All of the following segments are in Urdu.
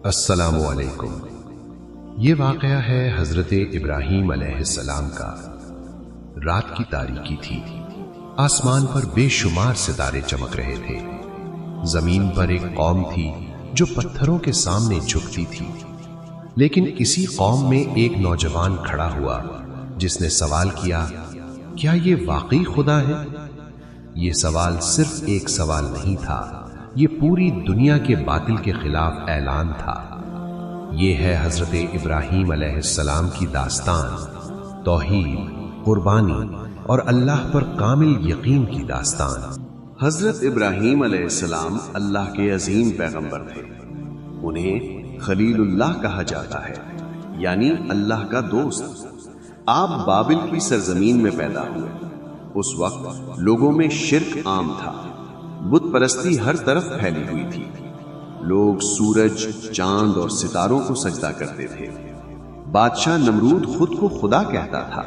السلام علیکم۔ یہ واقعہ ہے حضرت ابراہیم علیہ السلام کا۔ رات کی تاریکی تھی، آسمان پر بے شمار ستارے چمک رہے تھے۔ زمین پر ایک قوم تھی جو پتھروں کے سامنے جھکتی تھی، لیکن اسی قوم میں ایک نوجوان کھڑا ہوا جس نے سوال کیا، کیا یہ واقعی خدا ہے؟ یہ سوال صرف ایک سوال نہیں تھا، یہ پوری دنیا کے باطل کے خلاف اعلان تھا۔ یہ ہے حضرت ابراہیم علیہ السلام کی داستان، توحید، قربانی اور اللہ پر کامل یقین کی داستان۔ حضرت ابراہیم علیہ السلام اللہ کے عظیم پیغمبر تھے۔ انہیں خلیل اللہ کہا جاتا ہے، یعنی اللہ کا دوست۔ آپ بابل کی سرزمین میں پیدا ہوئے۔ اس وقت لوگوں میں شرک عام تھا، بت پرستی ہر طرف پھیلی ہوئی تھی۔ لوگ سورج، چاند اور ستاروں کو سجدہ کرتے تھے۔ بادشاہ نمرود خود کو خدا کہتا تھا۔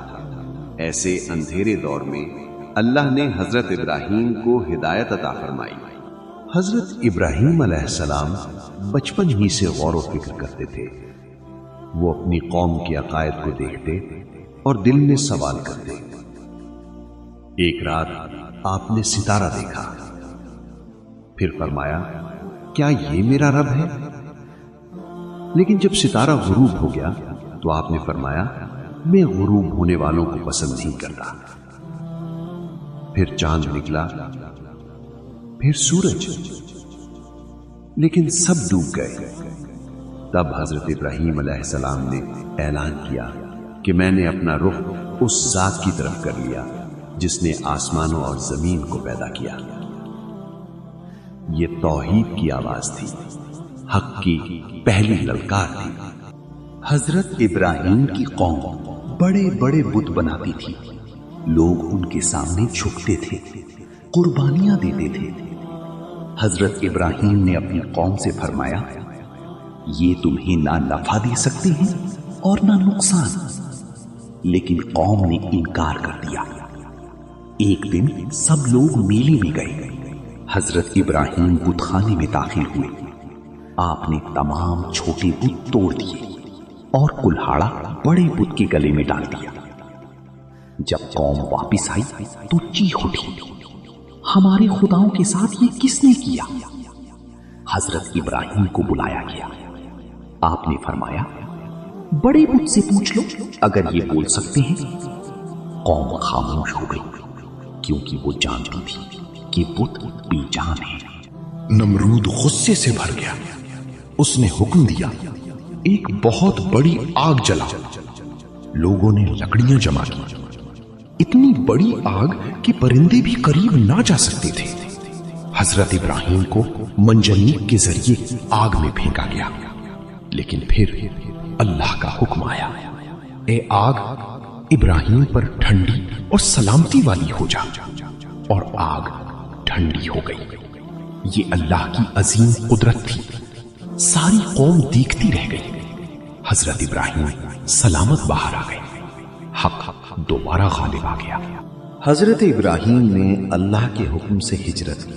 ایسے اندھیرے دور میں اللہ نے حضرت ابراہیم کو ہدایت عطا فرمائی۔ حضرت ابراہیم علیہ السلام بچپن ہی سے غور و فکر کرتے تھے۔ وہ اپنی قوم کے عقائد کو دیکھتے اور دل میں سوال کرتے۔ ایک رات آپ نے ستارہ دیکھا، پھر فرمایا، کیا یہ میرا رب ہے؟ لیکن جب ستارہ غروب ہو گیا تو آپ نے فرمایا، میں غروب ہونے والوں کو پسند نہیں کرتا۔ پھر چاند نکلا، پھر سورج، لیکن سب ڈوب گئے۔ تب حضرت ابراہیم علیہ السلام نے اعلان کیا کہ میں نے اپنا رخ اس ذات کی طرف کر لیا جس نے آسمانوں اور زمین کو پیدا کیا۔ یہ توحید کی آواز تھی، حق کی پہلی للکار تھی۔ حضرت ابراہیم کی قوم بڑے بڑے بت بناتی تھی۔ لوگ ان کے سامنے جھکتے تھے، قربانیاں دیتے تھے۔ حضرت ابراہیم نے اپنی قوم سے فرمایا، یہ تمہیں نہ نفع دے سکتے ہیں اور نہ نقصان۔ لیکن قوم نے انکار کر دیا۔ ایک دن سب لوگ میلے میں گئے۔ حضرت ابراہیم بت خانے میں داخل ہوئے۔ آپ نے تمام چھوٹے بت توڑ دیے اور کلہاڑا بڑے بت کے گلے میں ڈال دیا۔ جب قوم واپس آئی تو چیخ اٹھی، ہمارے خداؤں کے ساتھ یہ کس نے کیا؟ حضرت ابراہیم کو بلایا گیا۔ آپ نے فرمایا، بڑے بت سے پوچھ لو اگر یہ بول سکتے ہیں۔ قوم خاموش ہو گئی کیونکہ وہ جانتی تھی کہ بت بے جان ہے۔ نمرود غصے سے بھر گیا۔ اس نے حکم دیا، ایک بہت بڑی آگ جلا۔ لوگوں نے لکڑیاں جمع کی، اتنی بڑی آگ کہ پرندے بھی قریب نہ جا سکتے تھے۔ حضرت ابراہیم کو منجنیق کے ذریعے آگ میں پھینکا گیا، لیکن پھر اللہ کا حکم آیا، اے آگ ابراہیم پر ٹھنڈی اور سلامتی والی ہو جا، اور آگ ٹھنڈی ہو گئی۔ یہ اللہ کی عظیم قدرت تھی۔ ساری قوم دیکھتی رہ گئی۔ حضرت ابراہیم سلامت باہر آ گئے۔ حق دوبارہ غالب آ گیا۔ حضرت ابراہیم نے اللہ کے حکم سے ہجرت کی۔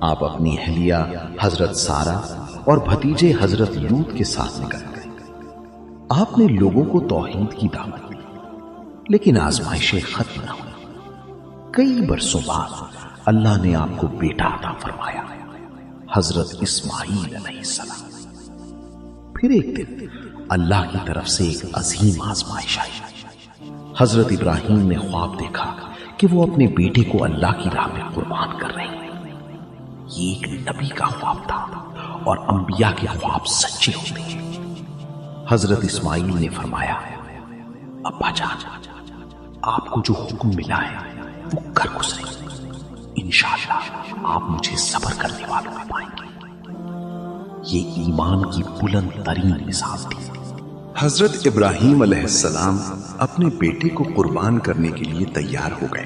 آپ اپنی اہلیہ حضرت سارہ اور بھتیجے حضرت لوط کے ساتھ نکل گئے۔ آپ نے لوگوں کو توحید کی دعوت دی، لیکن آزمائشیں ختم نہ ہوئی۔ کئی برسوں بعد اللہ نے آپ کو بیٹا عطا فرمایا، حضرت اسماعیل علیہ السلام۔ پھر ایک دن اللہ کی طرف سے ایک عظیم آزمائش آئی۔ حضرت ابراہیم نے خواب دیکھا کہ وہ اپنے بیٹے کو اللہ کی راہ میں قربان کر رہے ہیں۔ یہ ایک نبی کا خواب تھا اور انبیاء کے خواب سچے ہوتے ہیں۔ حضرت اسماعیل نے فرمایا، ابا جان، آپ کو جو حکم ملا ہے وہ کر گزرے، انشاءاللہ آپ مجھے صبر کرنے والوں میں پائیں گے۔ یہ ایمان کی بلند ترین مثال تھی۔ حضرت ابراہیم علیہ السلام اپنے بیٹے کو قربان کرنے کے لیے تیار ہو گئے۔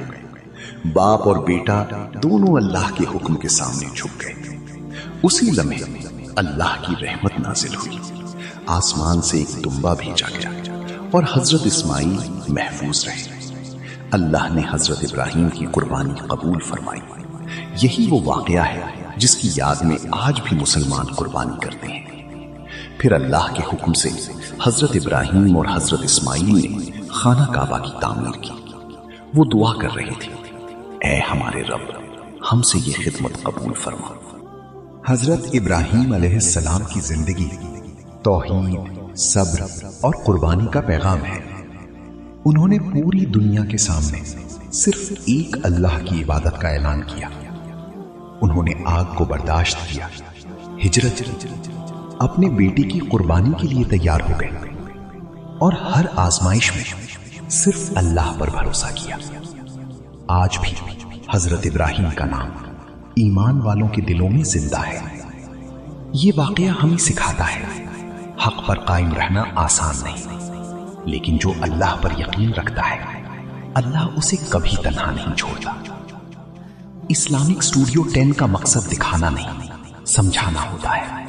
باپ اور بیٹا دونوں اللہ کے حکم کے سامنے جھک گئے۔ اسی لمحے اللہ کی رحمت نازل ہوئی۔ آسمان سے ایک دمبا بھیجا گیا اور حضرت اسماعیل محفوظ رہے۔ اللہ نے حضرت ابراہیم کی قربانی قبول فرمائی۔ یہی وہ واقعہ ہے جس کی یاد میں آج بھی مسلمان قربانی کرتے ہیں۔ پھر اللہ کے حکم سے حضرت ابراہیم اور حضرت اسماعیل نے خانہ کعبہ کی تعمیر کی۔ وہ دعا کر رہے تھے، اے ہمارے رب، ہم سے یہ خدمت قبول فرما۔ حضرت ابراہیم علیہ السلام کی زندگی توحید، صبر اور قربانی کا پیغام ہے۔ انہوں نے پوری دنیا کے سامنے صرف ایک اللہ کی عبادت کا اعلان کیا۔ انہوں نے آگ کو برداشت کیا، ہجرت کی، اپنے بیٹی کی قربانی کے لیے تیار ہو گئے اور ہر آزمائش میں صرف اللہ پر بھروسہ کیا۔ آج بھی حضرت ابراہیم کا نام ایمان والوں کے دلوں میں زندہ ہے۔ یہ واقعہ ہمیں سکھاتا ہے حق پر قائم رہنا آسان نہیں، لیکن جو اللہ پر یقین رکھتا ہے اللہ اسے کبھی تنہا نہیں چھوڑتا۔ اسلامک اسٹوڈیو 10 کا مقصد دکھانا نہیں، سمجھانا ہوتا ہے۔